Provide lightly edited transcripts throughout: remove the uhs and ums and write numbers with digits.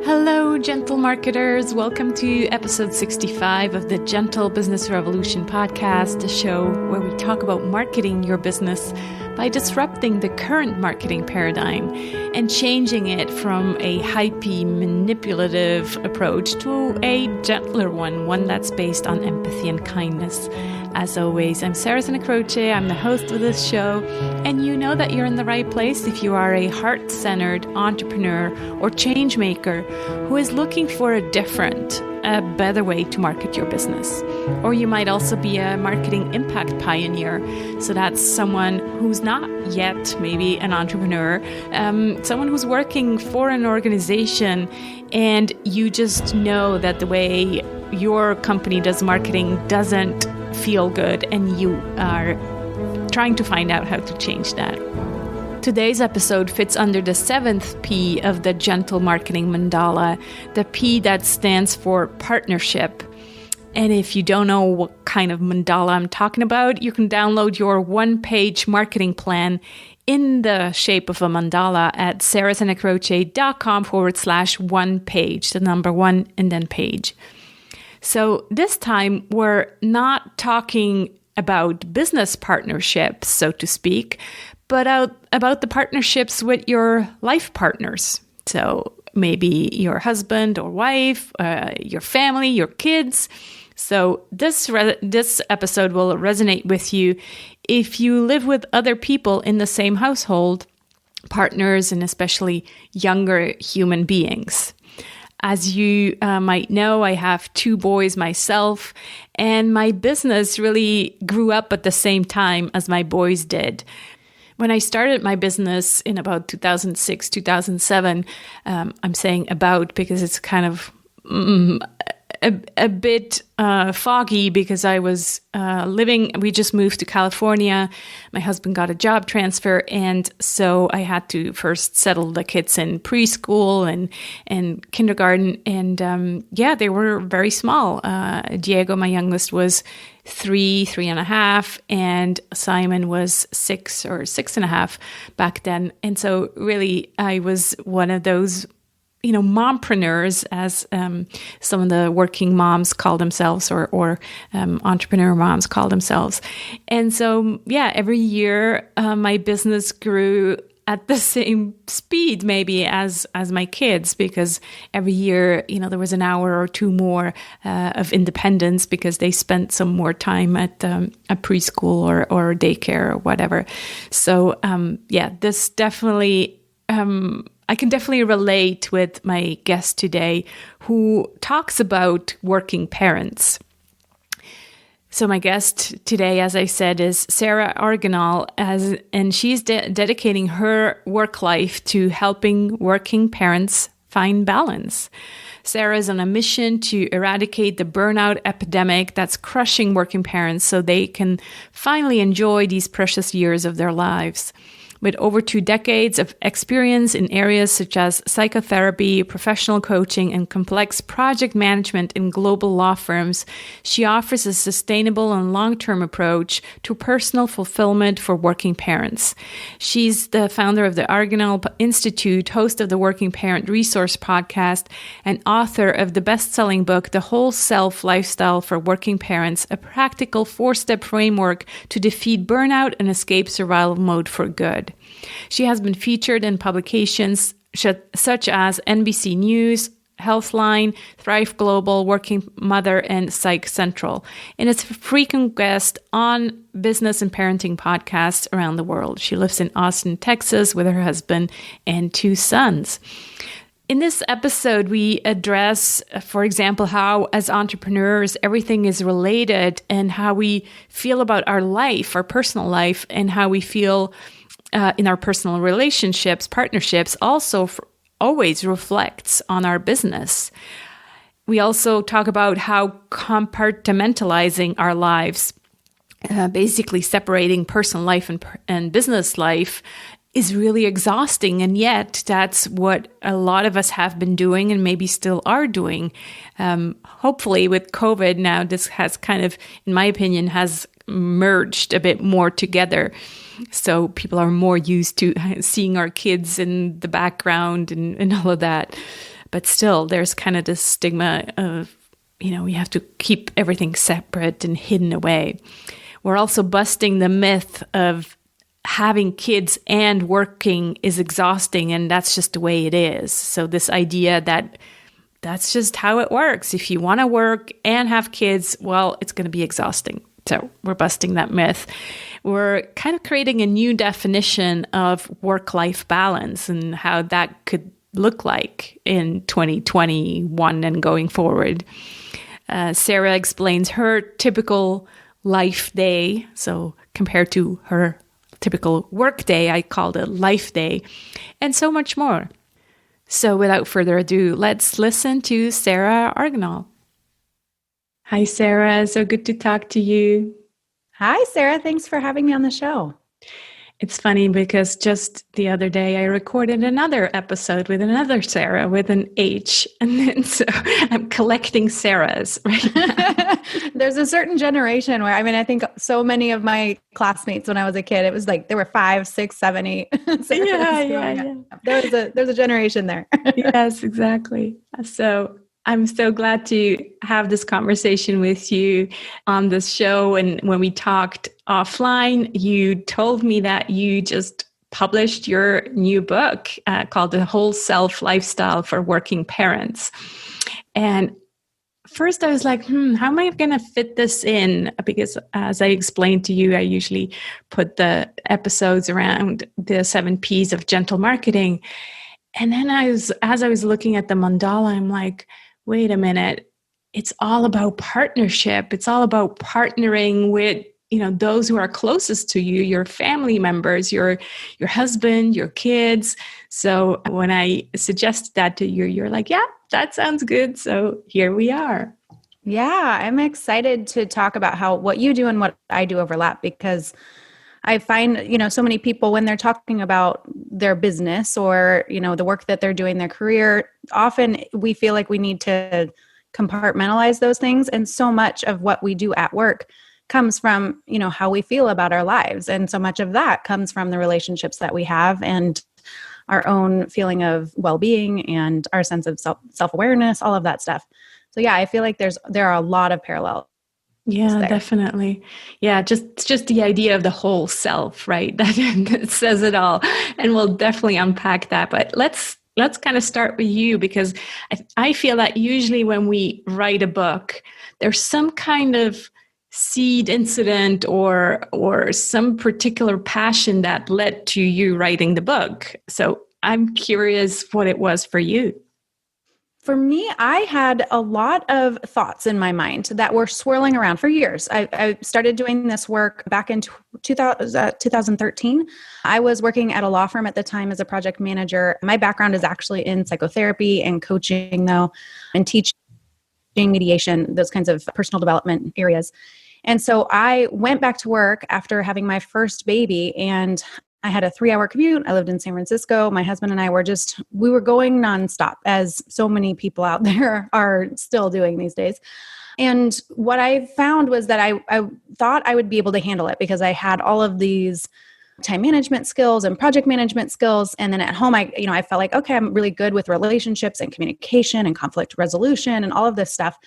Hello, gentle marketers. Welcome to episode 65 of the Gentle Business Revolution podcast, a show where we talk about marketing your business by disrupting the current marketing paradigm and changing it from a hypey, manipulative approach to a gentler one that's based on empathy and kindness. As always, I'm Sarah Croce. I'm the host of this show, and you know that you're in the right place if you are a heart-centered entrepreneur or change maker who is looking for a better way to market your business. Or you might also be a marketing impact pioneer. So that's someone who's not yet maybe an entrepreneur, someone who's working for an organization, and you just know that the way your company does marketing doesn't feel good, and you are trying to find out how to change that. Today's episode fits under the 7th P of the Gentle Marketing Mandala, the P that stands for partnership. And if you don't know what kind of mandala I'm talking about, you can download your one-page marketing plan in the shape of a mandala at sarahsenecroce.com/one page, the number 1 and then page. So this time, we're not talking about business partnerships, so to speak, but about the partnerships with your life partners. So maybe your husband or wife, your family, your kids. So this episode will resonate with you if you live with other people in the same household, partners, and especially younger human beings. As you might know, I have 2 boys myself, and my business really grew up at the same time as my boys did. When I started my business in about 2006, 2007, I'm saying about because it's kind of a bit foggy because I was we just moved to California. My husband got a job transfer, and so I had to first settle the kids in preschool and kindergarten. And they were very small. Diego, my youngest, was 3.5, and Simon was 6 or 6.5 back then. And so really I was one of those mompreneurs, as some of the working moms call themselves, or entrepreneur moms call themselves. And so, every year my business grew at the same speed maybe as my kids, because every year, there was an hour or 2 more of independence because they spent some more time at a preschool or daycare or whatever. So, this definitely... I can definitely relate with my guest today, who talks about working parents. So my guest today, as I said, is Sarah Argenal, and she's dedicating her work life to helping working parents find balance. Sarah is on a mission to eradicate the burnout epidemic that's crushing working parents so they can finally enjoy these precious years of their lives. With over 2 decades of experience in areas such as psychotherapy, professional coaching, and complex project management in global law firms, she offers a sustainable and long-term approach to personal fulfillment for working parents. She's the founder of the Argenal Institute, host of the Working Parent Resource podcast, and author of the bestselling book, The Whole Self Lifestyle for Working Parents, a practical 4-step framework to defeat burnout and escape survival mode for good. She has been featured in publications such as NBC News, Healthline, Thrive Global, Working Mother, and PsychCentral, and is a frequent guest on business and parenting podcasts around the world. She lives in Austin, Texas, with her husband and 2 sons. In this episode, we address, for example, how as entrepreneurs, everything is related, and how we feel about our life, our personal life, and how we feel in our personal relationships, partnerships, also always reflects on our business. We also talk about how compartmentalizing our lives, basically separating personal life and business life, is really exhausting. And yet that's what a lot of us have been doing and maybe still are doing. Hopefully with COVID now, this has kind of, in my opinion, has merged a bit more together. So people are more used to seeing our kids in the background and all of that. But still, there's kind of this stigma of, we have to keep everything separate and hidden away. We're also busting the myth of having kids and working is exhausting, and that's just the way it is. So this idea that that's just how it works. If you want to work and have kids, well, it's going to be exhausting. So we're busting that myth. We're kind of creating a new definition of work-life balance and how that could look like in 2021 and going forward. Sarah explains her typical life day. So compared to her typical work day, I called it life day, and so much more. So without further ado, let's listen to Sarah Argenal. Hi, Sarah. So good to talk to you. Hi, Sarah. Thanks for having me on the show. It's funny because just the other day I recorded another episode with another Sarah with an H. And then so I'm collecting Sarahs right now. There's a certain generation where, I think so many of my classmates when I was a kid, it was like there were 5, 6, 7, 8. Yeah. There's a generation there. Yes, exactly. So I'm so glad to have this conversation with you on this show. And when we talked offline, you told me that you just published your new book called The Whole Self Lifestyle for Working Parents. And first I was like, how am I going to fit this in? Because as I explained to you, I usually put the episodes around the 7 Ps of gentle marketing. And then as I was looking at the mandala, I'm like, wait a minute, it's all about partnership. It's all about partnering with, those who are closest to you, your family members, your husband, your kids. So when I suggested that to you, you're like, yeah, that sounds good. So here we are. Yeah, I'm excited to talk about how what you do and what I do overlap, because I find, so many people when they're talking about their business or, the work that they're doing, their career, often we feel like we need to compartmentalize those things. And so much of what we do at work comes from, how we feel about our lives. And so much of that comes from the relationships that we have and our own feeling of well-being and our sense of self-awareness, all of that stuff. So yeah, I feel like there are a lot of parallels. Yeah, definitely. Yeah, just the idea of the whole self, right? That says it all. And we'll definitely unpack that. But let's kind of start with you, because I feel that usually when we write a book, there's some kind of seed incident or some particular passion that led to you writing the book. So I'm curious what it was for you. For me, I had a lot of thoughts in my mind that were swirling around for years. I started doing this work back in 2013. I was working at a law firm at the time as a project manager. My background is actually in psychotherapy and coaching, though, and teaching, mediation, those kinds of personal development areas. And so I went back to work after having my first baby, and I had a 3-hour commute. I lived in San Francisco. My husband and I we were going nonstop, as so many people out there are still doing these days. And what I found was that I thought I would be able to handle it because I had all of these time management skills and project management skills. And then at home, I felt like, okay, I'm really good with relationships and communication and conflict resolution and all of this stuff.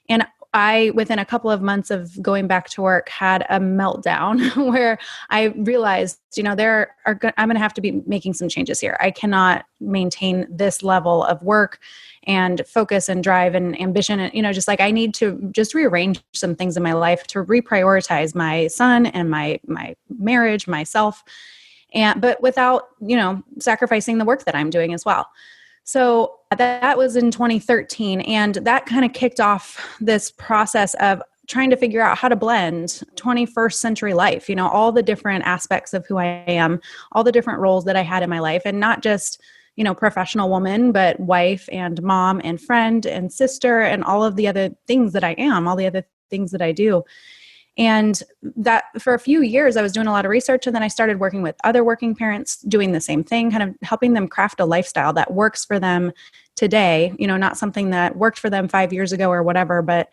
And I, within a couple of months of going back to work, had a meltdown where I realized, I'm going to have to be making some changes here. I cannot maintain this level of work and focus and drive and ambition. And, just like I need to just rearrange some things in my life to reprioritize my son and my marriage, myself, but without, sacrificing the work that I'm doing as well. So that was in 2013, and that kind of kicked off this process of trying to figure out how to blend 21st century life, all the different aspects of who I am, all the different roles that I had in my life, and not just, professional woman, but wife and mom and friend and sister and all of the other things that I am, all the other things that I do. And that for a few years, I was doing a lot of research, and then I started working with other working parents doing the same thing, kind of helping them craft a lifestyle that works for them today, not something that worked for them 5 years ago or whatever, but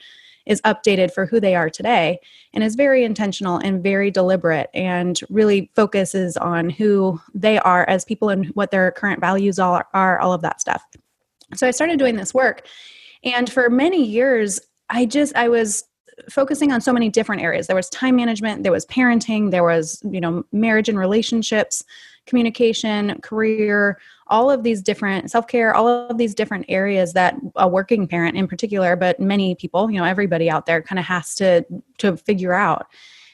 is updated for who they are today and is very intentional and very deliberate and really focuses on who they are as people and what their current values are, all of that stuff. So I started doing this work. And for many years, I was focusing on so many different areas. There was time management, there was parenting, there was, marriage and relationships, communication, career, all of these different self-care, all of these different areas that a working parent in particular, but many people, everybody out there kind of has to figure out.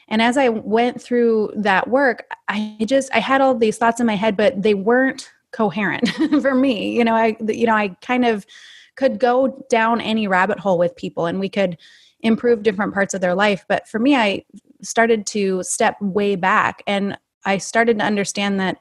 And as I went through that work, I had all these thoughts in my head, but they weren't coherent for me. I kind of could go down any rabbit hole with people and we could improve different parts of their life. But for me, I started to step way back and I started to understand that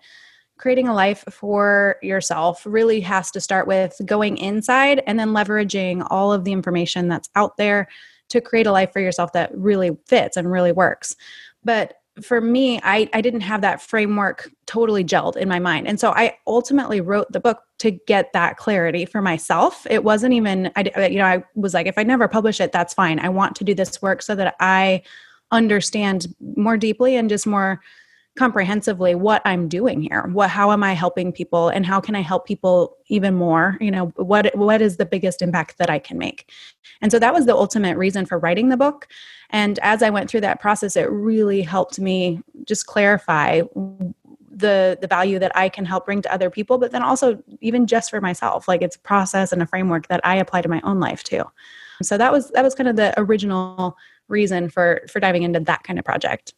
creating a life for yourself really has to start with going inside and then leveraging all of the information that's out there to create a life for yourself that really fits and really works. But for me, I didn't have that framework totally gelled in my mind. And so I ultimately wrote the book to get that clarity for myself. It wasn't even, I was like, if I never publish it, that's fine. I want to do this work so that I understand more deeply and just more comprehensively what I'm doing here. How am I helping people and how can I help people even more? What is the biggest impact that I can make? And so that was the ultimate reason for writing the book. And as I went through that process, it really helped me just clarify the value that I can help bring to other people, but then also even just for myself, like it's a process and a framework that I apply to my own life too. So that was kind of the original reason for diving into that kind of project.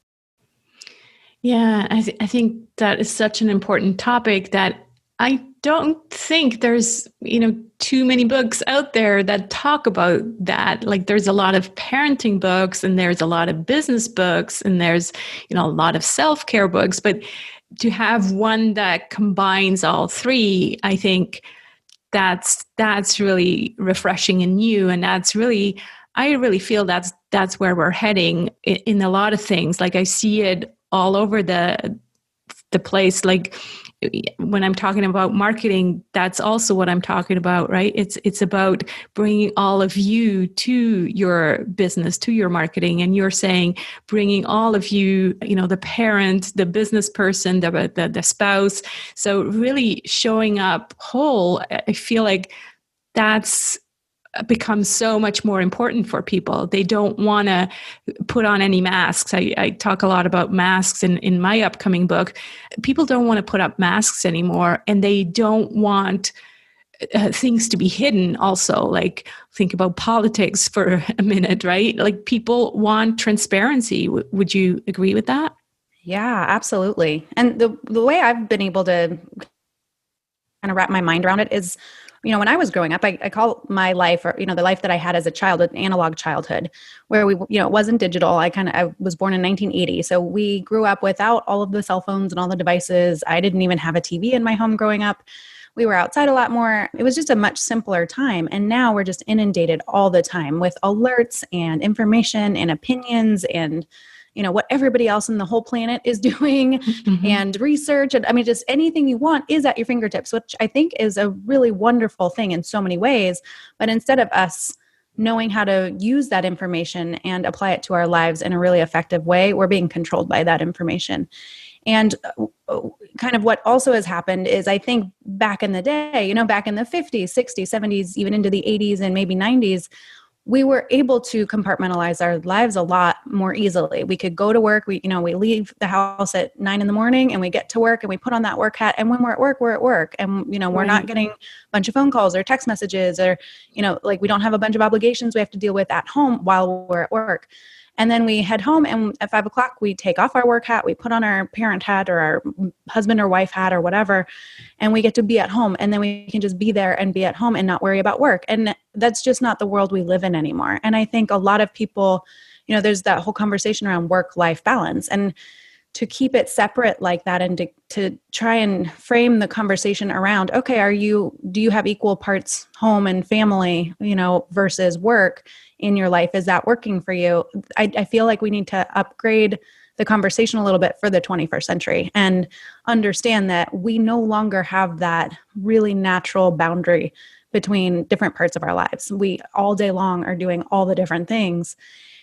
Yeah, I think that is such an important topic that I don't think there's, too many books out there that talk about that. Like there's a lot of parenting books and there's a lot of business books and there's, a lot of self-care books, but to have one that combines all three, I think that's really refreshing and new. And I really feel that's where we're heading in a lot of things. Like I see it all over the place. Like when I'm talking about marketing, that's also what I'm talking about, right? It's about bringing all of you to your business, to your marketing. And you're saying bringing all of you, the parent, the business person, the spouse. So really showing up whole, I feel like that's becomes so much more important for people. They don't want to put on any masks. I talk a lot about masks in my upcoming book. People don't want to put up masks anymore, and they don't want things to be hidden also. Like think about politics for a minute, right? Like people want transparency. Would you agree with that? Yeah, absolutely. And the way I've been able to kind of wrap my mind around it is, when I was growing up, I call my life, or, the life that I had as a child, an analog childhood, where it wasn't digital. I was born in 1980. So we grew up without all of the cell phones and all the devices. I didn't even have a TV in my home growing up. We were outside a lot more. It was just a much simpler time. And now we're just inundated all the time with alerts and information and opinions and what everybody else in the whole planet is doing and research. And just anything you want is at your fingertips, which I think is a really wonderful thing in so many ways. But instead of us knowing how to use that information and apply it to our lives in a really effective way, we're being controlled by that information. And kind of what also has happened is I think back in the day, back in the 50s, 60s, 70s, even into the 80s and maybe 90s, we were able to compartmentalize our lives a lot more easily. We could go to work. We leave the house at 9 a.m. and we get to work and we put on that work hat. And when we're at work, we're at work. And, we're not getting a bunch of phone calls or text messages or, we don't have a bunch of obligations we have to deal with at home while we're at work. And then we head home and at 5 o'clock, we take off our work hat, we put on our parent hat or our husband or wife hat or whatever, and we get to be at home. And then we can just be there and be at home and not worry about work. And that's just not the world we live in anymore. And I think a lot of people, there's that whole conversation around work-life balance. And to keep it separate like that and to try and frame the conversation around, okay, do you have equal parts home and family, versus work in your life? Is that working for you? I feel like we need to upgrade the conversation a little bit for the 21st century and understand that we no longer have that really natural boundary between different parts of our lives. We all day long are doing all the different things.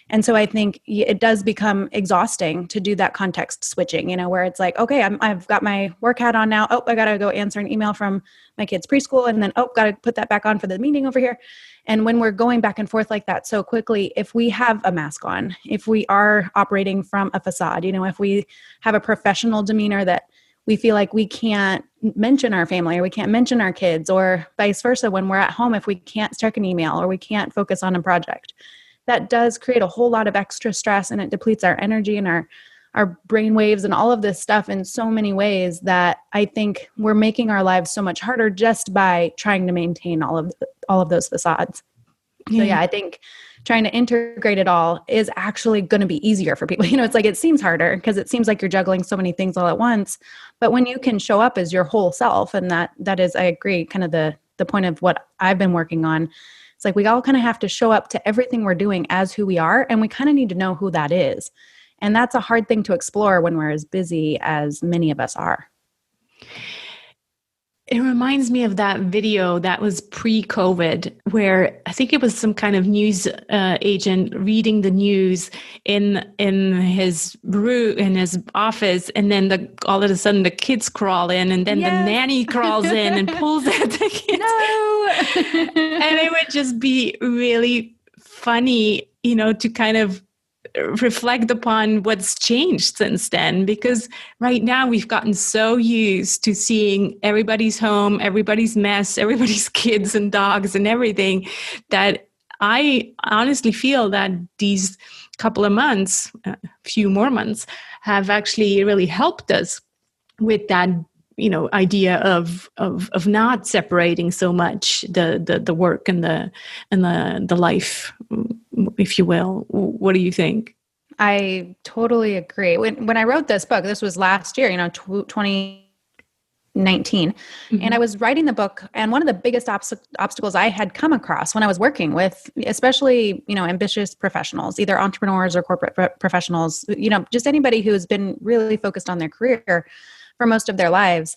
And so I think it does become exhausting to do that context switching, where it's like, okay, I've got my work hat on now. Oh, I got to go answer an email from my kid's preschool. And then, oh, got to put that back on for the meeting over here. And when we're going back and forth like that so quickly, if we have a mask on, if we are operating from a facade, if we have a professional demeanor that we feel like we can't mention our family or we can't mention our kids, or vice versa, when we're at home, if we can't check an email or we can't focus on a project, that does create a whole lot of extra stress, and it depletes our energy and our brain waves and all of this stuff in so many ways that I think we're making our lives so much harder just by trying to maintain all of those facades. Yeah. So yeah, I think trying to integrate it all is actually going to be easier for people. It's like, it seems harder because it seems like you're juggling so many things all at once. But when you can show up as your whole self, and that is, I agree, kind of the point of what I've been working on. It's like we all kind of have to show up to everything we're doing as who we are, and we kind of need to know who that is. And that's a hard thing to explore when we're as busy as many of us are. It reminds me of that video that was pre-COVID, where I think it was some kind of news agent reading the news in his room, in his office, and then all of a sudden the kids crawl in, and then the nanny crawls in and pulls at the kids. No, and it would just be really funny, to kind of reflect upon what's changed since then, because right now we've gotten so used to seeing everybody's home, everybody's mess, everybody's kids and dogs and everything, that I honestly feel that these couple of months, a few more months, have actually really helped us with that idea of not separating so much the work and the life, if you will. What do you think? I totally agree. When I wrote this book, this was last year, 2019, and I was writing the book, and one of the biggest obstacles I had come across when I was working with, especially, ambitious professionals, either entrepreneurs or corporate professionals, just anybody who has been really focused on their career for most of their lives,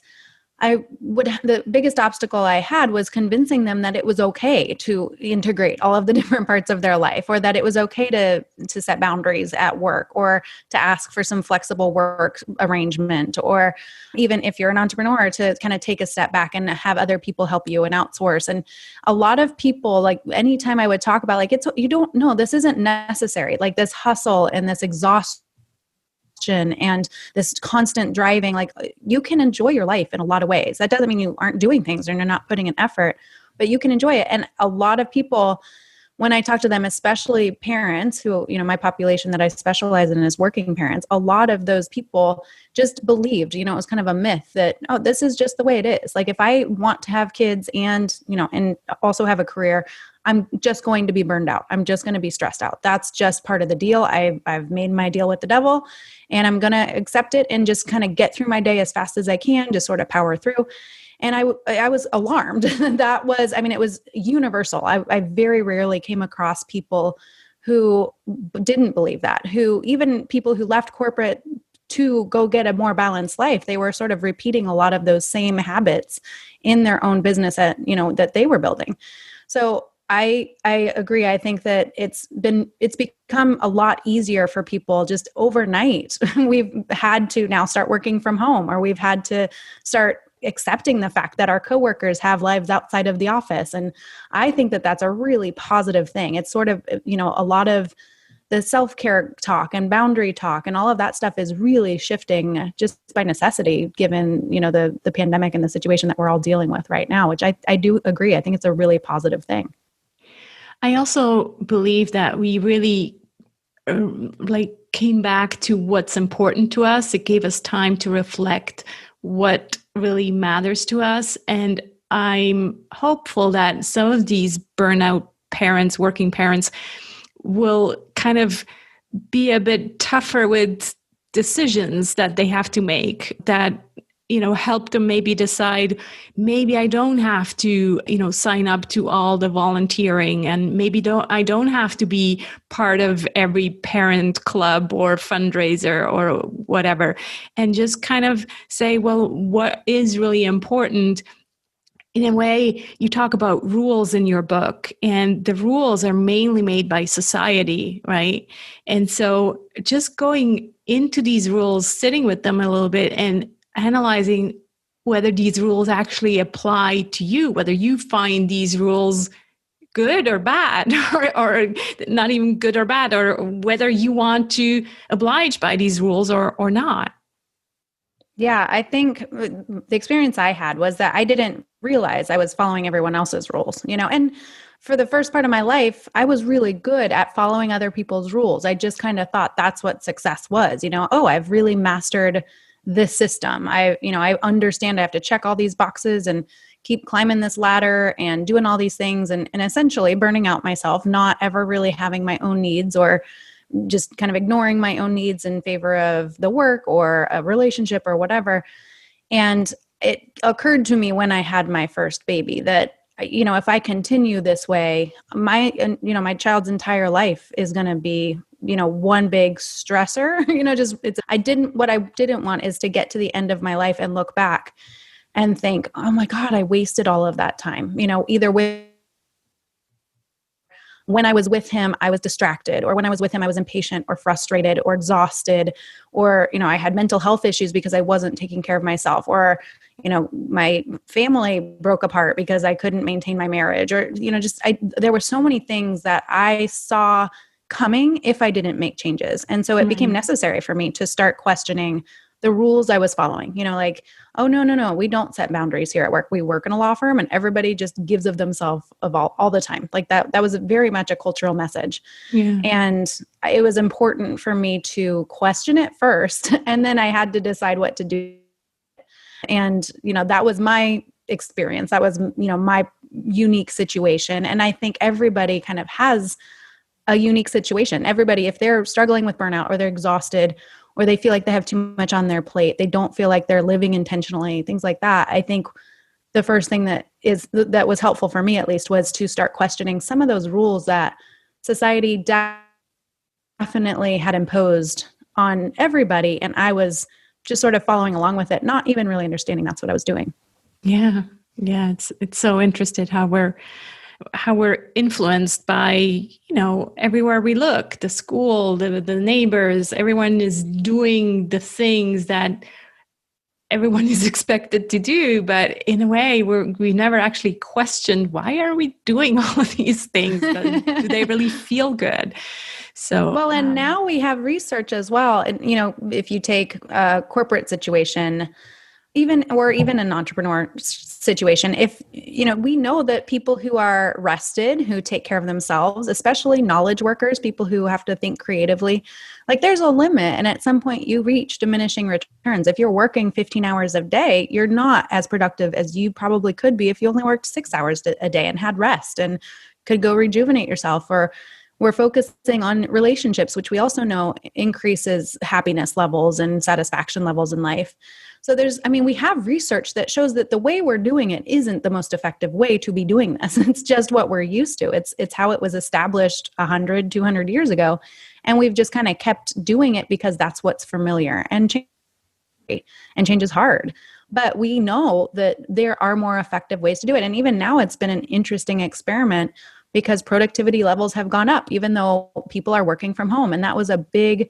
the biggest obstacle I had was convincing them that it was okay to integrate all of the different parts of their life, or that it was okay to set boundaries at work, or to ask for some flexible work arrangement, or even if you're an entrepreneur, to kind of take a step back and have other people help you and outsource. And a lot of people, like, anytime I would talk about, you don't know, this isn't necessary, like this hustle and this exhaustion and this constant driving, like, you can enjoy your life in a lot of ways. That doesn't mean you aren't doing things or you're not putting an effort, but you can enjoy it. And a lot of people, when I talk to them, especially parents who, my population that I specialize in is working parents, a lot of those people just believed, it was kind of a myth that, oh, this is just the way it is. Like, if I want to have kids and, and also have a career, I'm just going to be burned out. I'm just going to be stressed out. That's just part of the deal. I've made my deal with the devil, and I'm going to accept it and just kind of get through my day as fast as I can, just sort of power through. And I was alarmed. It was universal. I very rarely came across people who didn't believe that, who, even people who left corporate to go get a more balanced life, they were sort of repeating a lot of those same habits in their own business that they were building. So I agree. I think that it's become a lot easier for people just overnight. We've had to now start working from home, or we've had to start accepting the fact that our coworkers have lives outside of the office. And I think that that's a really positive thing. It's sort of, a lot of the self-care talk and boundary talk and all of that stuff is really shifting just by necessity, given, the pandemic and the situation that we're all dealing with right now, which I do agree. I think it's a really positive thing. I also believe that we really came back to what's important to us. It gave us time to reflect what really matters to us. And I'm hopeful that some of these burnout parents, working parents, will kind of be a bit tougher with decisions that they have to make, that help them maybe decide, maybe I don't have to, sign up to all the volunteering, and maybe I don't have to be part of every parent club or fundraiser or whatever, and just kind of say, well, what is really important? in a way, you talk about rules in your book, and the rules are mainly made by society, right? And so just going into these rules, sitting with them a little bit and analyzing whether these rules actually apply to you, whether you find these rules good or bad, or not even good or bad, or whether you want to oblige by these rules or not. Yeah, I think the experience I had was that I didn't realize I was following everyone else's rules, and for the first part of my life, I was really good at following other people's rules. I just kind of thought that's what success was, oh, I've really mastered this system. I understand I have to check all these boxes and keep climbing this ladder and doing all these things and essentially burning out myself, not ever really having my own needs or just kind of ignoring my own needs in favor of the work or a relationship or whatever. And it occurred to me when I had my first baby that, if I continue this way, my child's entire life is going to be, one big stressor, what I didn't want is to get to the end of my life and look back and think, oh my God, I wasted all of that time, either when I was with him, I was distracted, or when I was with him, I was impatient or frustrated or exhausted, or, I had mental health issues because I wasn't taking care of myself, or, my family broke apart because I couldn't maintain my marriage, or, there were so many things that I saw coming if I didn't make changes. And so it became necessary for me to start questioning the rules I was following, like, oh, no, we don't set boundaries here at work. We work in a law firm and everybody just gives of themselves all the time. Like that was very much a cultural message. Yeah. And it was important for me to question it first. And then I had to decide what to do. And, that was my experience. That was, my unique situation. And I think everybody kind of has a unique situation. Everybody, if they're struggling with burnout or they're exhausted or they feel like they have too much on their plate, they don't feel like they're living intentionally, things like that. I think the first thing that was helpful for me, at least, was to start questioning some of those rules that society definitely had imposed on everybody. And I was just sort of following along with it, not even really understanding that's what I was doing. Yeah. Yeah. It's so interesting how we're influenced by, everywhere we look, the school, the neighbors, everyone is doing the things that everyone is expected to do. But in a way, we never actually questioned, why are we doing all of these things? Do they really feel good? So, well, and now we have research as well. And, if you take a corporate situation, even an entrepreneur situation, if, we know that people who are rested, who take care of themselves, especially knowledge workers, people who have to think creatively, like there's a limit. And at some point you reach diminishing returns. If you're working 15 hours a day, you're not as productive as you probably could be if you only worked 6 hours a day and had rest and could go rejuvenate yourself. Or we're focusing on relationships, which we also know increases happiness levels and satisfaction levels in life. So we have research that shows that the way we're doing it isn't the most effective way to be doing this. It's just what we're used to. It's how it was established 100, 200 years ago. And we've just kind of kept doing it because that's what's familiar. And change is hard. But we know that there are more effective ways to do it. And even now it's been an interesting experiment because productivity levels have gone up, even though people are working from home. And that was a big,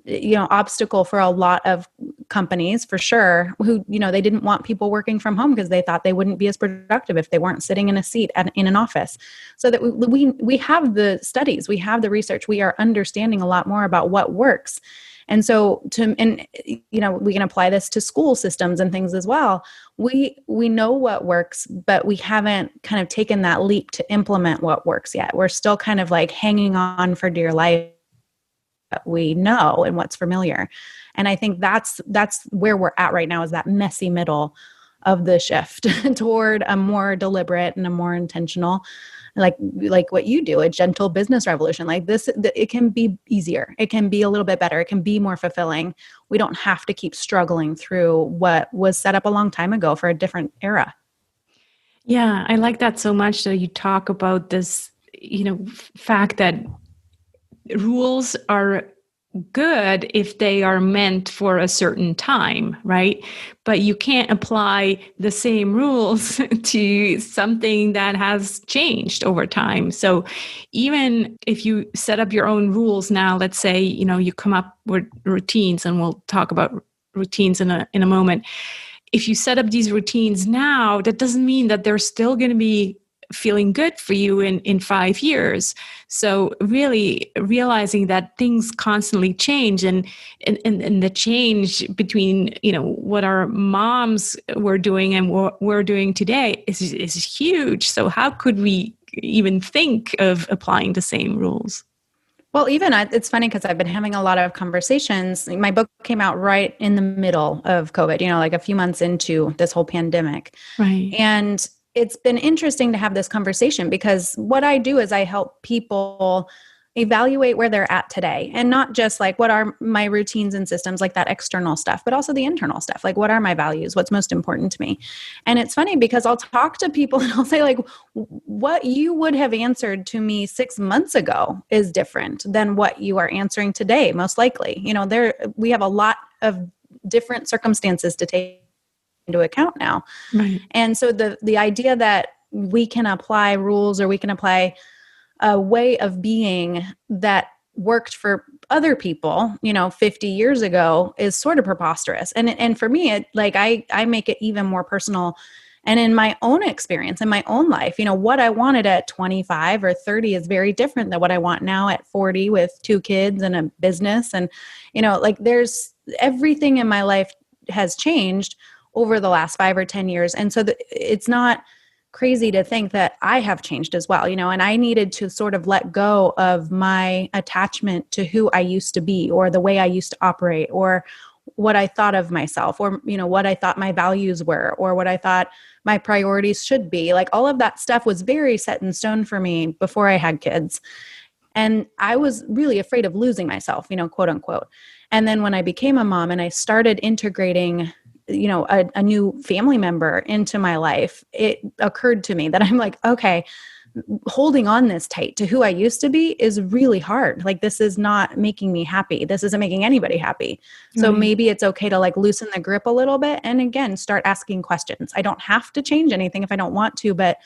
obstacle for a lot of companies, for sure, who, they didn't want people working from home because they thought they wouldn't be as productive if they weren't sitting in a seat in an office. So that we have the studies, we have the research, we are understanding a lot more about what works. And so we can apply this to school systems and things as well. We know what works, but we haven't kind of taken that leap to implement what works yet. We're still kind of like hanging on for dear life what we know and what's familiar. And I think that's where we're at right now, is that messy middle of the shift toward a more deliberate and a more intentional, like what you do, a gentle business revolution. Like this, it can be easier. It can be a little bit better. It can be more fulfilling. We don't have to keep struggling through what was set up a long time ago for a different era. Yeah, I like that so much that you talk about this, fact that rules are good if they are meant for a certain time, right? But you can't apply the same rules to something that has changed over time. So even if you set up your own rules now, let's say, you come up with routines, and we'll talk about routines in a moment. If you set up these routines now, that doesn't mean that they're still going to be feeling good for you in 5 years. So really realizing that things constantly change, and the change between, what our moms were doing and what we're doing today is huge. So how could we even think of applying the same rules? Well, even it's funny because I've been having a lot of conversations. My book came out right in the middle of COVID, like a few months into this whole pandemic. Right. And it's been interesting to have this conversation because what I do is I help people evaluate where they're at today, and not just like what are my routines and systems, like that external stuff, but also the internal stuff. Like, what are my values? What's most important to me? And it's funny because I'll talk to people and I'll say, like, what you would have answered to me 6 months ago is different than what you are answering today, most likely. We have a lot of different circumstances to take into account now. Right. And so the idea that we can apply rules, or we can apply a way of being that worked for other people, 50 years ago, is sort of preposterous. And for me, I make it even more personal. And in my own experience, in my own life, what I wanted at 25 or 30 is very different than what I want now at 40 with 2 kids and a business. And, there's everything in my life has changed over the last 5 or 10 years. And so it's not crazy to think that I have changed as well, and I needed to sort of let go of my attachment to who I used to be, or the way I used to operate, or what I thought of myself, or, what I thought my values were, or what I thought my priorities should be. Like, all of that stuff was very set in stone for me before I had kids. And I was really afraid of losing myself, quote unquote. And then when I became a mom and I started integrating a new family member into my life, it occurred to me that I'm like, okay, holding on this tight to who I used to be is really hard. Like, this is not making me happy. This isn't making anybody happy. So maybe it's okay to loosen the grip a little bit. And again, start asking questions. I don't have to change anything if I don't want to, but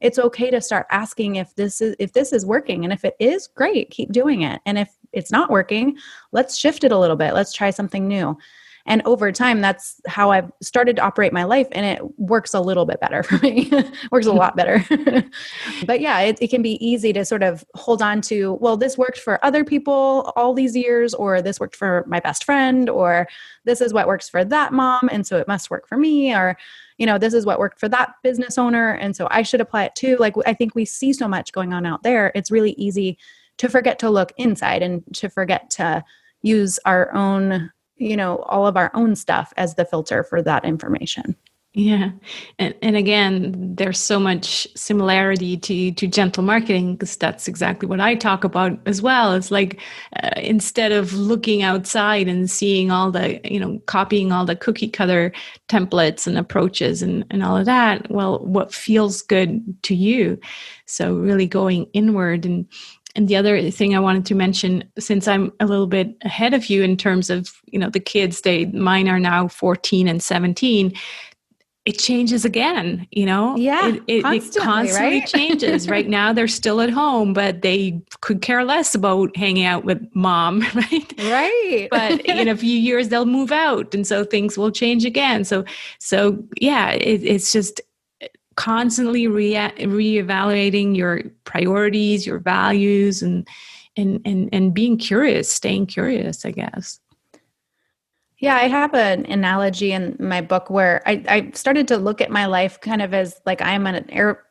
it's okay to start asking if this is working. And if it is, great, keep doing it. And if it's not working, let's shift it a little bit. Let's try something new. And over time, that's how I've started to operate my life. And it works a little bit better for me. Works a lot better. But yeah, it can be easy to sort of hold on to, well, this worked for other people all these years, or this worked for my best friend, or this is what works for that mom, and so it must work for me, or, this is what worked for that business owner, and so I should apply it too. Like, I think we see so much going on out there. It's really easy to forget to look inside and to forget to use our own, all of our own stuff as the filter for that information. Yeah. And again, there's so much similarity to gentle marketing, because that's exactly what I talk about as well. It's like, instead of looking outside and seeing all the, copying all the cookie cutter templates and approaches and all of that, well, what feels good to you? So really going inward. And the other thing I wanted to mention, since I'm a little bit ahead of you in terms of, the kids, mine are now 14 and 17. It changes again, Yeah, it constantly right? changes. Right now, they're still at home, but they could care less about hanging out with mom, right? Right. But in a few years, they'll move out, and so things will change again. So yeah, it's just constantly reevaluating your priorities, your values, and being curious, staying curious, I guess. Yeah, I have an analogy in my book where I started to look at my life kind of as like I'm an air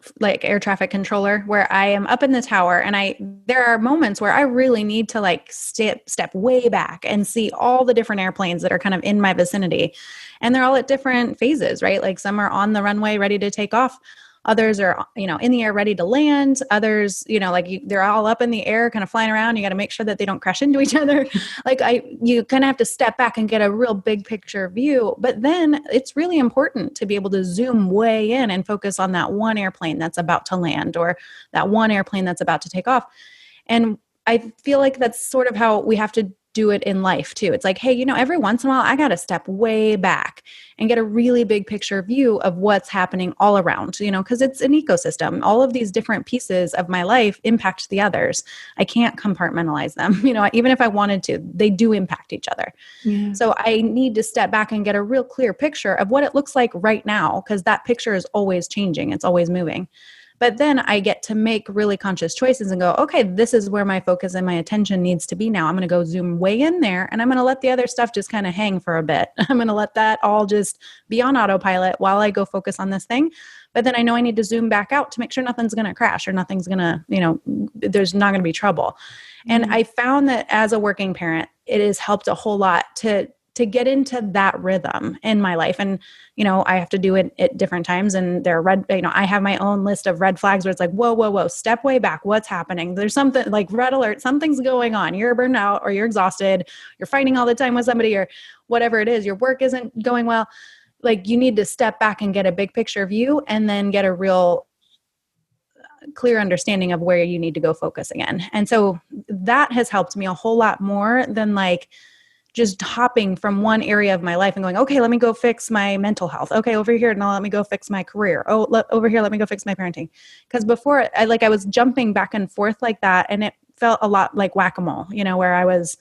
traffic controller, where I am up in the tower, and there are moments where I really need to step way back and see all the different airplanes that are kind of in my vicinity. And they're all at different phases, right? Like, some are on the runway ready to take off. Others are, in the air ready to land. Others, they're all up in the air kind of flying around. You got to make sure that they don't crash into each other. You kind of have to step back and get a real big picture view. But then it's really important to be able to zoom way in and focus on that one airplane that's about to land, or that one airplane that's about to take off. And I feel like that's sort of how we have to do it in life too. It's like, hey, every once in a while, I got to step way back and get a really big picture view of what's happening all around, because it's an ecosystem. All of these different pieces of my life impact the others. I can't compartmentalize them. Even if I wanted to, they do impact each other. Yeah. So I need to step back and get a real clear picture of what it looks like right now, because that picture is always changing. It's always moving. But then I get to make really conscious choices and go, okay, this is where my focus and my attention needs to be now. I'm going to go zoom way in there, and I'm going to let the other stuff just kind of hang for a bit. I'm going to let that all just be on autopilot while I go focus on this thing. But then I know I need to zoom back out to make sure nothing's going to crash or nothing's going to, there's not going to be trouble. And I found that as a working parent, it has helped a whole lot to get into that rhythm in my life. And, I have to do it at different times. And there are I have my own list of red flags where it's like, whoa, step way back. What's happening? There's something like red alert, something's going on. You're burned out, or you're exhausted. You're fighting all the time with somebody, or whatever it is. Your work isn't going well. Like, you need to step back and get a big picture view, and then get a real clear understanding of where you need to go focus again. And so that has helped me a whole lot more than like just hopping from one area of my life and going, okay, let me go fix my mental health. Okay, over here, now let me go fix my career. Over here, let me go fix my parenting. Because before, I was jumping back and forth like that, and it felt a lot like whack-a-mole, where I was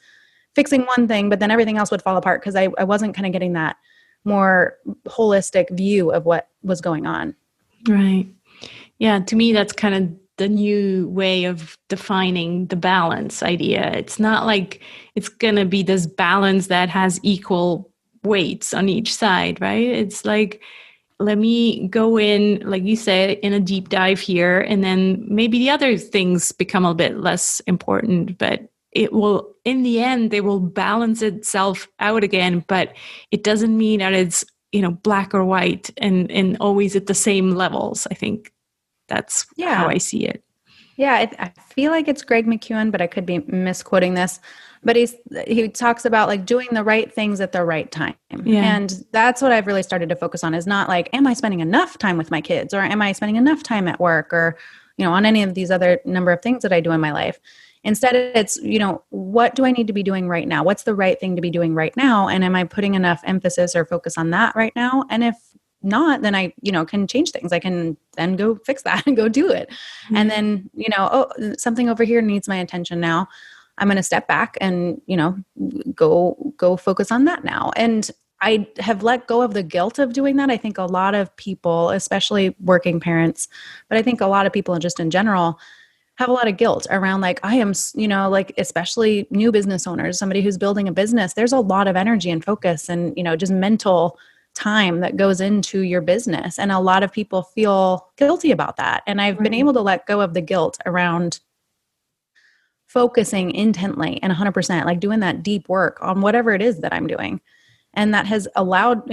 fixing one thing, but then everything else would fall apart because I wasn't kind of getting that more holistic view of what was going on. Right. Yeah, to me, that's kind of the new way of defining the balance idea. It's not like it's going to be this balance that has equal weights on each side, right? It's like, let me go in, like you said, in a deep dive here, and then maybe the other things become a bit less important, but it will, in the end, they will balance itself out again, but it doesn't mean that it's, black or white and always at the same levels. I think that's how I see it. Yeah, I feel like it's Greg McKeown, but I could be misquoting this. But he talks about like doing the right things at the right time. Yeah. And that's what I've really started to focus on, is not like, am I spending enough time with my kids, or am I spending enough time at work, or, on any of these other number of things that I do in my life. Instead, it's, what do I need to be doing right now? What's the right thing to be doing right now? And am I putting enough emphasis or focus on that right now? And if not, then I, can change things. I can then go fix that and go do it. Mm-hmm. And then, something over here needs my attention now. I'm going to step back and, go focus on that now. And I have let go of the guilt of doing that. I think a lot of people, especially working parents, but I think a lot of people just in general have a lot of guilt around like, I am, especially new business owners, somebody who's building a business, there's a lot of energy and focus and, just mental time that goes into your business. And a lot of people feel guilty about that. And I've been able to let go of the guilt around focusing intently and 100%, like doing that deep work on whatever it is that I'm doing. And that has allowed,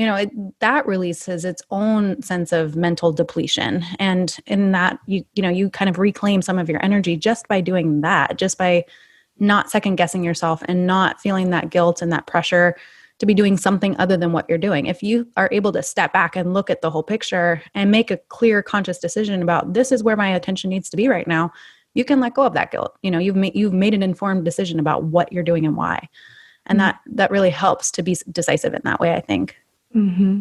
that releases its own sense of mental depletion. And in that, you kind of reclaim some of your energy just by doing that, just by not second guessing yourself and not feeling that guilt and that pressure to be doing something other than what you're doing. If you are able to step back and look at the whole picture and make a clear, conscious decision about this is where my attention needs to be right now, you can let go of that guilt. You've made an informed decision about what you're doing and why. And that really helps to be decisive in that way, I think. Mm-hmm.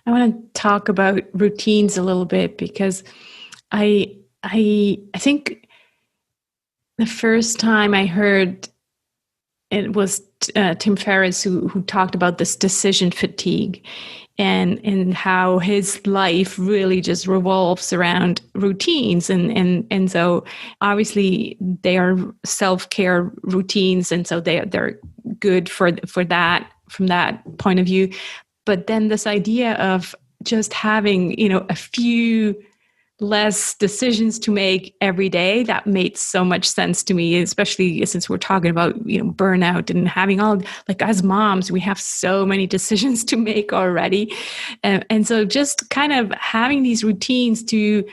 I want to talk about routines a little bit, because I think the first time I heard it was Tim Ferriss who talked about this decision fatigue and how his life really just revolves around routines. And so obviously they are self-care routines. And so they're good for that, from that point of view. But then this idea of just having, a few less decisions to make every day, that made so much sense to me, especially since we're talking about, burnout and having all, like as moms, we have so many decisions to make already. And so just kind of having these routines to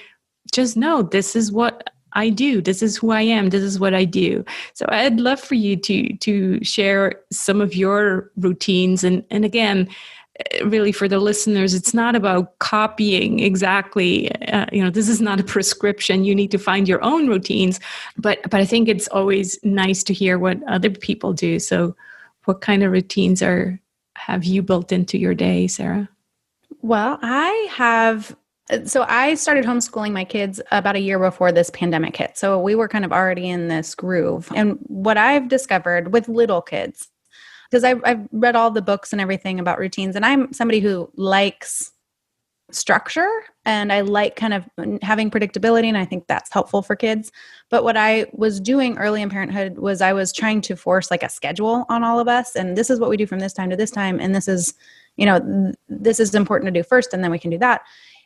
just know this is what I do. This is who I am. This is what I do. So I'd love for you to share some of your routines. And again, really for the listeners, it's not about copying exactly, this is not a prescription. You need to find your own routines. But I think it's always nice to hear what other people do. So what kind of routines have you built into your day, Sarah? Well, I started homeschooling my kids about a year before this pandemic hit. So we were kind of already in this groove. And what I've discovered with little kids, because I've read all the books and everything about routines, and I'm somebody who likes structure and I like kind of having predictability, and I think that's helpful for kids. But what I was doing early in parenthood was I was trying to force like a schedule on all of us, and this is what we do from this time to this time, and this is important to do first, and then we can do that.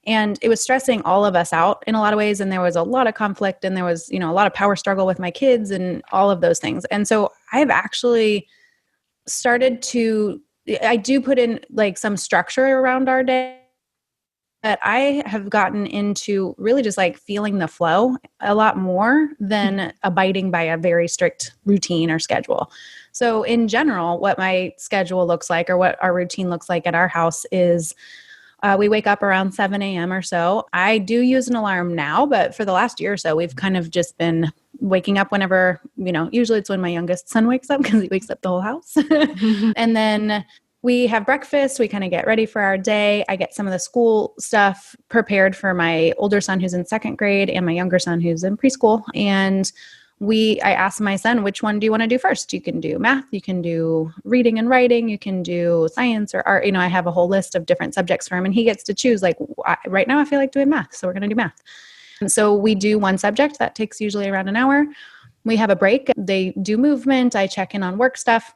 And it was stressing all of us out in a lot of ways. And there was a lot of conflict, and there was, a lot of power struggle with my kids and all of those things. And so I've actually I do put in like some structure around our day, but I have gotten into really just like feeling the flow a lot more than abiding by a very strict routine or schedule. So in general, what my schedule looks like, or what our routine looks like at our house, is we wake up around 7 a.m. or so. I do use an alarm now, but for the last year or so, we've kind of just been waking up whenever, usually it's when my youngest son wakes up, because he wakes up the whole house. And then we have breakfast. We kind of get ready for our day. I get some of the school stuff prepared for my older son who's in second grade and my younger son who's in preschool. And I asked my son, which one do you want to do first? You can do math, you can do reading and writing, you can do science or art. I have a whole list of different subjects for him, and he gets to choose, like, right now I feel like doing math, so we're going to do math. And so we do one subject that takes usually around an hour. We have a break. They do movement. I check in on work stuff,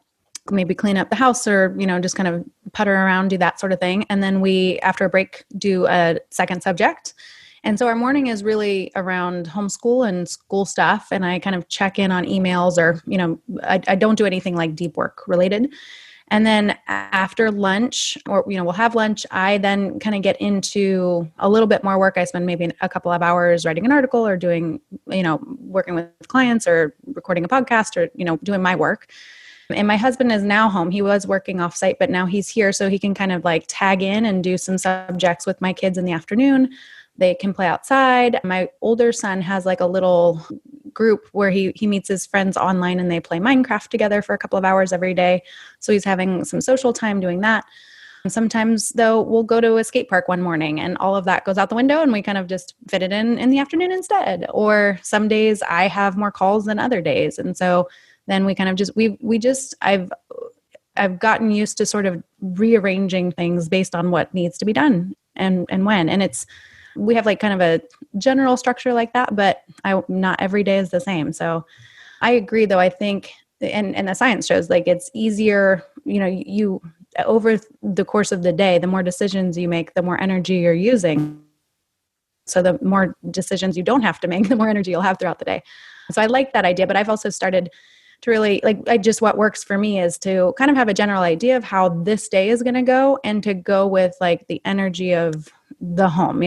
maybe clean up the house, or, just kind of putter around, do that sort of thing. And then we, after a break, do a second subject. And so our morning is really around homeschool and school stuff. And I kind of check in on emails, or, I don't do anything like deep work related. And then after lunch, or, we'll have lunch, I then kind of get into a little bit more work. I spend maybe a couple of hours writing an article, or doing, working with clients, or recording a podcast, or, doing my work. And my husband is now home. He was working offsite, but now he's here. So he can kind of like tag in and do some subjects with my kids in the afternoon. They can play outside. My older son has like a little group where he meets his friends online, and they play Minecraft together for a couple of hours every day. So he's having some social time doing that. And sometimes, though, we'll go to a skate park one morning, and all of that goes out the window, and we kind of just fit it in the afternoon instead. Or some days I have more calls than other days. And so then we kind of I've gotten used to sort of rearranging things based on what needs to be done and when. And we have like kind of a general structure like that, but not every day is the same. So I agree, though. I think, and the science shows, like, it's easier, you over the course of the day, the more decisions you make, the more energy you're using. So the more decisions you don't have to make, the more energy you'll have throughout the day. So I like that idea, but I've also started to really, what works for me is to kind of have a general idea of how this day is going to go, and to go with like the energy of the home,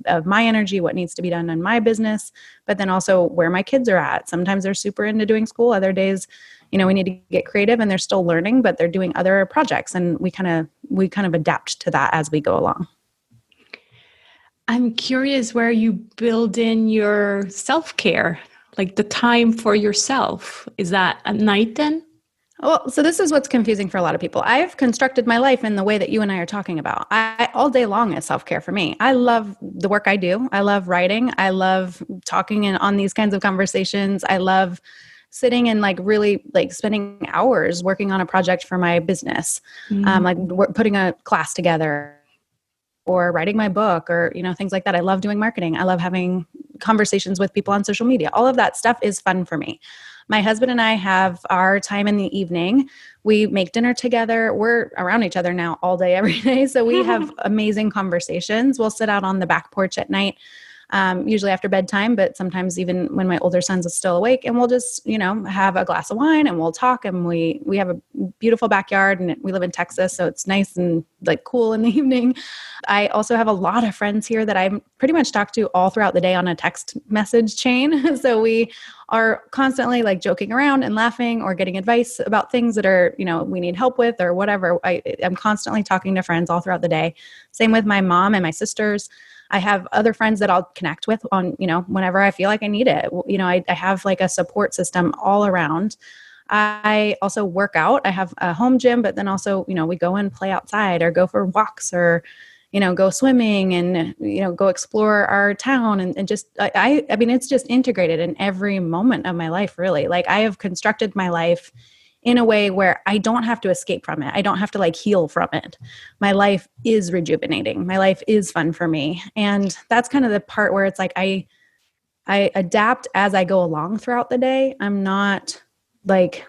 of my energy, what needs to be done in my business, but then also where my kids are at. Sometimes they're super into doing school. Other days, we need to get creative, and they're still learning, but they're doing other projects. And we kind of adapt to that as we go along. I'm curious where you build in your self-care, like the time for yourself. Is that at night then? Well, so this is what's confusing for a lot of people. I've constructed my life in the way that you and I are talking about. All day long is self-care for me. I love the work I do. I love writing. I love talking on these kinds of conversations. I love sitting and like really like spending hours working on a project for my business, putting a class together, or writing my book, or, things like that. I love doing marketing. I love having conversations with people on social media. All of that stuff is fun for me. My husband and I have our time in the evening. We make dinner together. We're around each other now all day, every day. So we have amazing conversations. We'll sit out on the back porch at night, usually after bedtime, but sometimes even when my older son's still awake, and we'll just, have a glass of wine, and we'll talk. And we have a beautiful backyard, and we live in Texas, so it's nice and like cool in the evening. I also have a lot of friends here that I pretty much talk to all throughout the day on a text message chain. So we are constantly like joking around and laughing or getting advice about things that are, we need help with or whatever. I'm constantly talking to friends all throughout the day. Same with my mom and my sisters. I have other friends that I'll connect with on, whenever I feel like I need it. I have like a support system all around. I also work out. I have a home gym, but then also, we go and play outside or go for walks or, go swimming and, go explore our town and just, I mean, it's just integrated in every moment of my life, really. Like I have constructed my life in a way where I don't have to escape from it. I don't have to like heal from it. My life is rejuvenating. My life is fun for me. And that's kind of the part where it's like, I adapt as I go along throughout the day. I'm not like,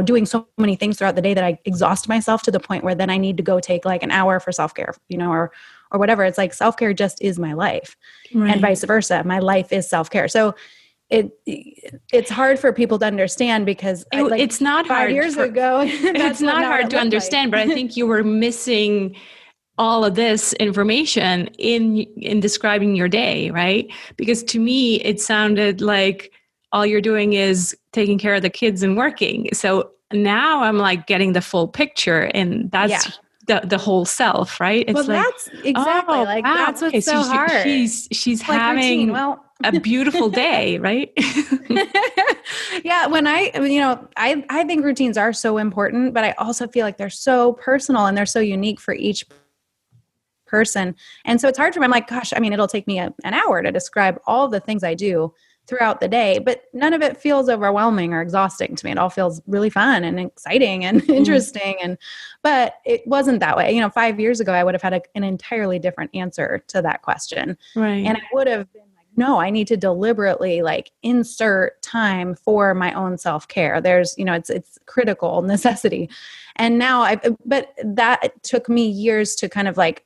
doing so many things throughout the day that I exhaust myself to the point where then I need to go take like an hour for self-care, or whatever. It's like self-care just is my life, right. And vice versa. My life is self-care. So it's hard for people to understand because it's not 5 years ago. It's not hard to understand, but I think you were missing all of this information in describing your day, right? Because to me, it sounded like all you're doing is taking care of the kids and working. So now I'm like getting the full picture, and that's the whole self, right? It's that's exactly like wow. That's what's okay, so hard. She's like having a beautiful day, right? Yeah. When I think routines are so important, but I also feel like they're so personal and they're so unique for each person. And so it's hard for me. I'm like, gosh, I mean, it'll take me an hour to describe all the things I do throughout the day, but none of it feels overwhelming or exhausting to me. It all feels really fun and exciting and interesting. But it wasn't that way. 5 years ago, I would have had an entirely different answer to that question. Right. And I would have been like, no, I need to deliberately like insert time for my own self-care. There's, it's critical necessity. And now but that took me years to kind of like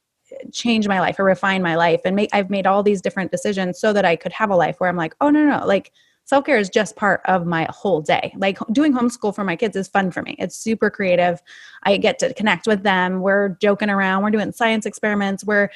change my life or refine my life. And I've made all these different decisions so that I could have a life where I'm like, oh, no, like self-care is just part of my whole day. Like doing homeschool for my kids is fun for me. It's super creative. I get to connect with them. We're joking around. We're doing science experiments. We're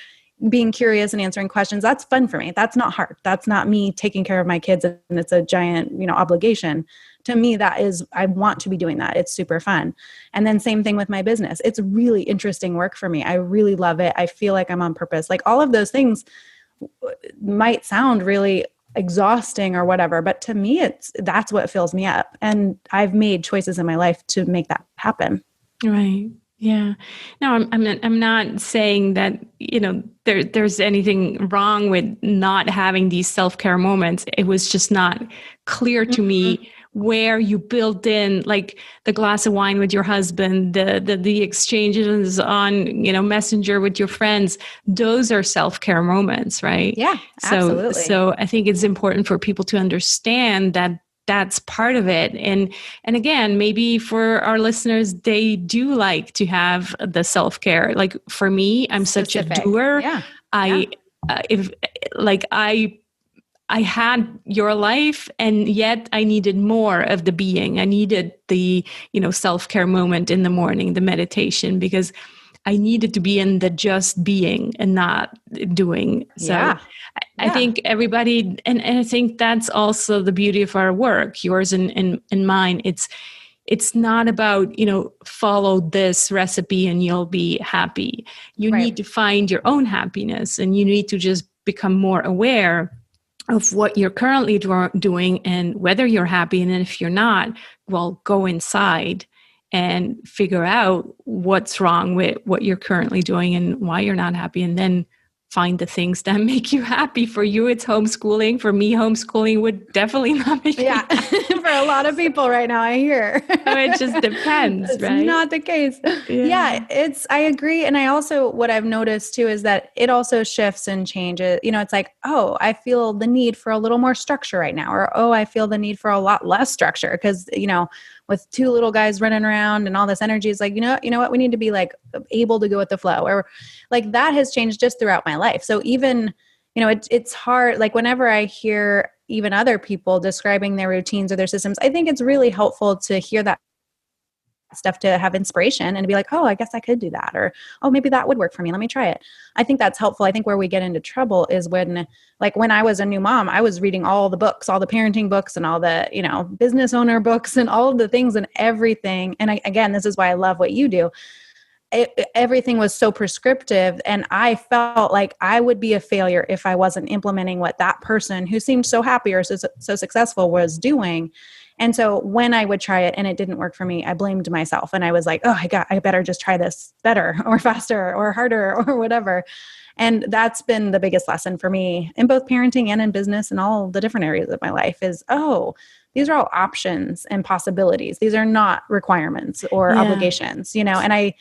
being curious and answering questions. That's fun for me. That's not hard. That's not me taking care of my kids and it's a giant, obligation. To me, that is, I want to be doing that. It's super fun. And then same thing with my business. It's really interesting work for me. I really love it. I feel like I'm on purpose. Like all of those things might sound really exhausting or whatever, but to me, that's what fills me up. And I've made choices in my life to make that happen. Right. Yeah. No, I'm not saying that, there's anything wrong with not having these self-care moments. It was just not clear to me where you built in like the glass of wine with your husband, the exchanges on, Messenger with your friends. Those are self-care moments, right? Yeah, absolutely. So I think it's important for people to understand that that's part of it. And again, maybe for our listeners, they do like to have the self-care. Like for me, I'm such a doer. Yeah. I had your life, and yet I needed more of the being. I needed the, self-care moment in the morning, the meditation, because I needed to be in the just being and not doing. So I think everybody, and I think that's also the beauty of our work, yours and mine. It's not about, follow this recipe and you'll be happy. You need to find your own happiness, and you need to just become more aware of what you're currently doing and whether you're happy. And then if you're not, well, go inside and figure out what's wrong with what you're currently doing and why you're not happy. And then find the things that make you happy. For you, it's homeschooling. For me, homeschooling would definitely not make me happy. For a lot of people right now, I hear. So it just depends, it's right? Not the case. Yeah, I agree. And I also, what I've noticed too, is that it also shifts and changes. It's like, oh, I feel the need for a little more structure right now. Or, oh, I feel the need for a lot less structure because, with two little guys running around and all this energy, is like, you know what, we need to be like able to go with the flow, or like that has changed just throughout my life. So even, it's hard. Like whenever I hear even other people describing their routines or their systems, I think it's really helpful to hear that stuff to have inspiration and to be like, oh, I guess I could do that. Or, oh, maybe that would work for me. Let me try it. I think that's helpful. I think where we get into trouble is when I was a new mom, I was reading all the books, all the parenting books and all the, business owner books and all of the things and everything. And again, this is why I love what you do. Everything was so prescriptive, and I felt like I would be a failure if I wasn't implementing what that person who seemed so happy or so successful was doing. And so when I would try it and it didn't work for me, I blamed myself, and I was like, oh, I better just try this better or faster or harder or whatever. And that's been the biggest lesson for me in both parenting and in business and all the different areas of my life is, these are all options and possibilities. These are not requirements or obligations, and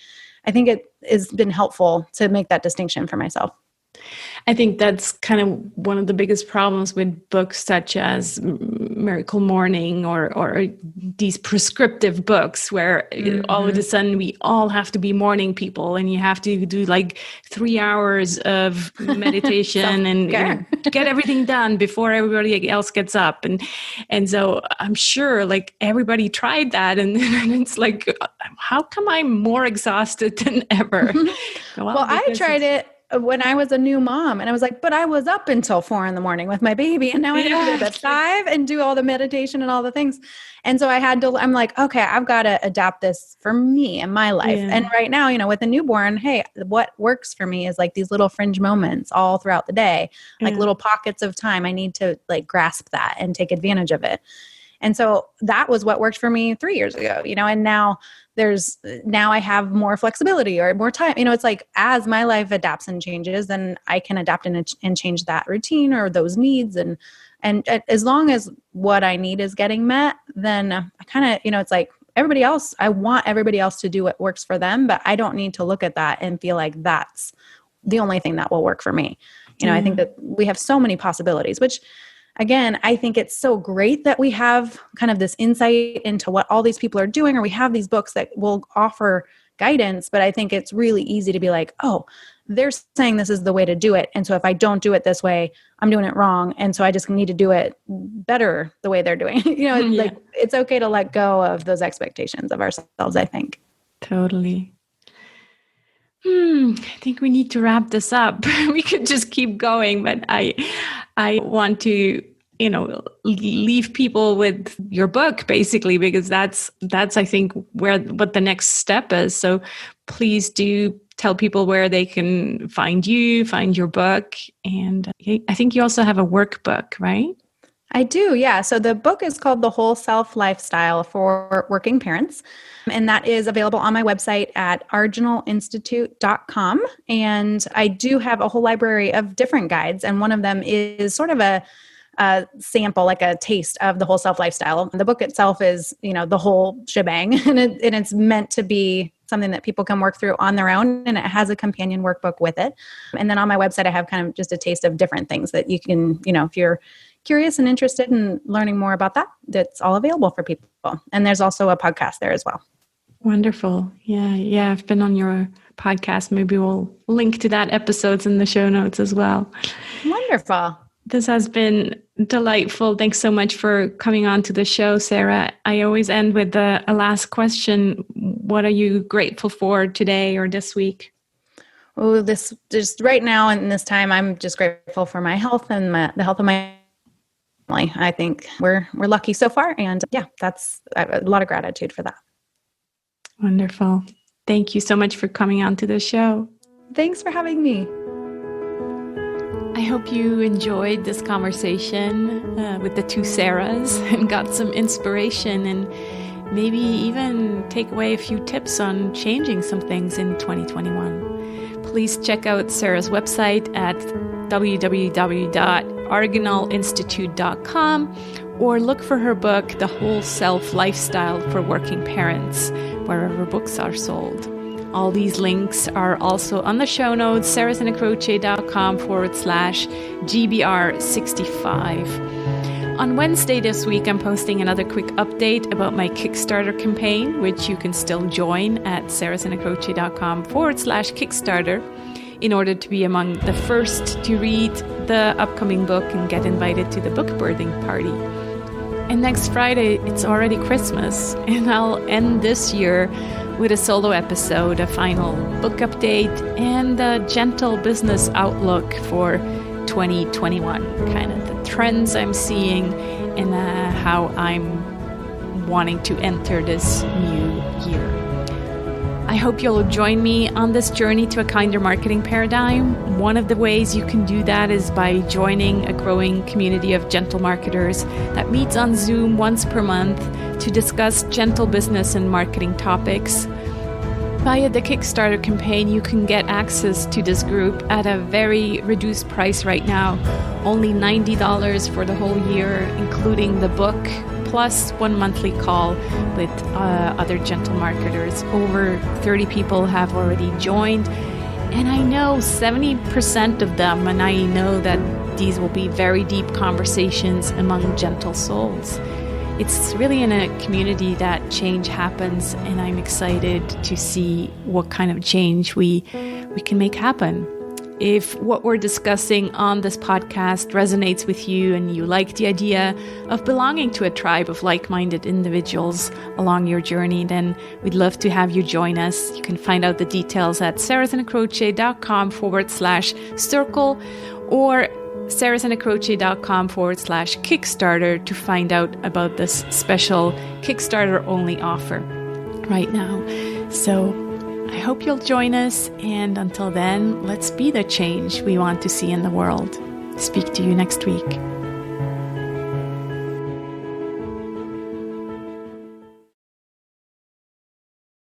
I think it has been helpful to make that distinction for myself. I think that's kind of one of the biggest problems with books such as Miracle Morning or these prescriptive books where all of a sudden we all have to be morning people and you have to do like 3 hours of meditation and get everything done before everybody else gets up. And so I'm sure like everybody tried that and it's like, how come I'm more exhausted than ever? Well, I tried it when I was a new mom and I was like, but I was up until 4 a.m. with my baby. And now I have to get up at 5 and do all the meditation and all the things. And so I'm like, okay, I've got to adapt this for me and my life. Yeah. And right now, with a newborn, hey, what works for me is like these little fringe moments all throughout the day, like little pockets of time. I need to like grasp that and take advantage of it. And so that was what worked for me 3 years ago, and now I have more flexibility or more time. It's like as my life adapts and changes, then I can adapt and change that routine or those needs. And as long as what I need is getting met, then I kind of, it's like everybody else, I want everybody else to do what works for them, but I don't need to look at that and feel like that's the only thing that will work for me. I think that we have so many possibilities, which again, I think it's so great that we have kind of this insight into what all these people are doing, or we have these books that will offer guidance. But I think it's really easy to be like, oh, they're saying this is the way to do it. And so if I don't do it this way, I'm doing it wrong. And so I just need to do it better the way they're doing. Like it's okay to let go of those expectations of ourselves, I think. Totally. I think we need to wrap this up. We could just keep going, but I want to, leave people with your book basically, because that's I think what the next step is. So please do tell people where they can find you, find your book. And I think you also have a workbook, right? I do, yeah. So the book is called The Whole Self Lifestyle for Working Parents. And that is available on my website at argenalinstitute.com. And I do have a whole library of different guides. And one of them is sort of a sample, like a taste of the whole self lifestyle. The book itself is, the whole shebang. And it's meant to be something that people can work through on their own. And it has a companion workbook with it. And then on my website, I have kind of just a taste of different things that you can, if you're curious and interested in learning more about that, that's all available for people. And there's also a podcast there as well. Wonderful. Yeah. I've been on your podcast. Maybe we'll link to that episodes in the show notes as well. Wonderful. This has been delightful. Thanks so much for coming on to the show, Sarah. I always end with a last question. What are you grateful for today or this week? Oh, this just right now and this time, I'm just grateful for my health and the health of my family. I think we're lucky so far. And that's a lot of gratitude for that. Wonderful. Thank you so much for coming on to the show. Thanks for having me. I hope you enjoyed this conversation with the two Sarahs and got some inspiration and maybe even take away a few tips on changing some things in 2021. Please check out Sarah's website at www.argenalinstitute.com or look for her book, The Whole Self Lifestyle for Working Parents, wherever books are sold. All these links are also on the show notes, sarahsinacroce.com/GBR65. On Wednesday this week, I'm posting another quick update about my Kickstarter campaign, which you can still join at sarahsinacroce.com/Kickstarter in order to be among the first to read the upcoming book and get invited to the book birthing party. And next Friday, it's already Christmas, and I'll end this year with a solo episode, a final book update, and a gentle business outlook for 2021, kind of the trends I'm seeing and how I'm wanting to enter this new year. I hope you'll join me on this journey to a kinder marketing paradigm. One of the ways you can do that is by joining a growing community of gentle marketers that meets on Zoom once per month to discuss gentle business and marketing topics. Via the Kickstarter campaign, you can get access to this group at a very reduced price right now, only $90 for the whole year, including the book, plus one monthly call with other gentle marketers. Over 30 people have already joined, and I know 70% of them, and I know that these will be very deep conversations among gentle souls. It's really in a community that change happens, and I'm excited to see what kind of change we can make happen. If what we're discussing on this podcast resonates with you and you like the idea of belonging to a tribe of like-minded individuals along your journey, then we'd love to have you join us. You can find out the details at sarahsanacroce.com/circle or sarahsanacroce.com/Kickstarter to find out about this special Kickstarter only offer right now. So I hope you'll join us, and until then, let's be the change we want to see in the world. Speak to you next week.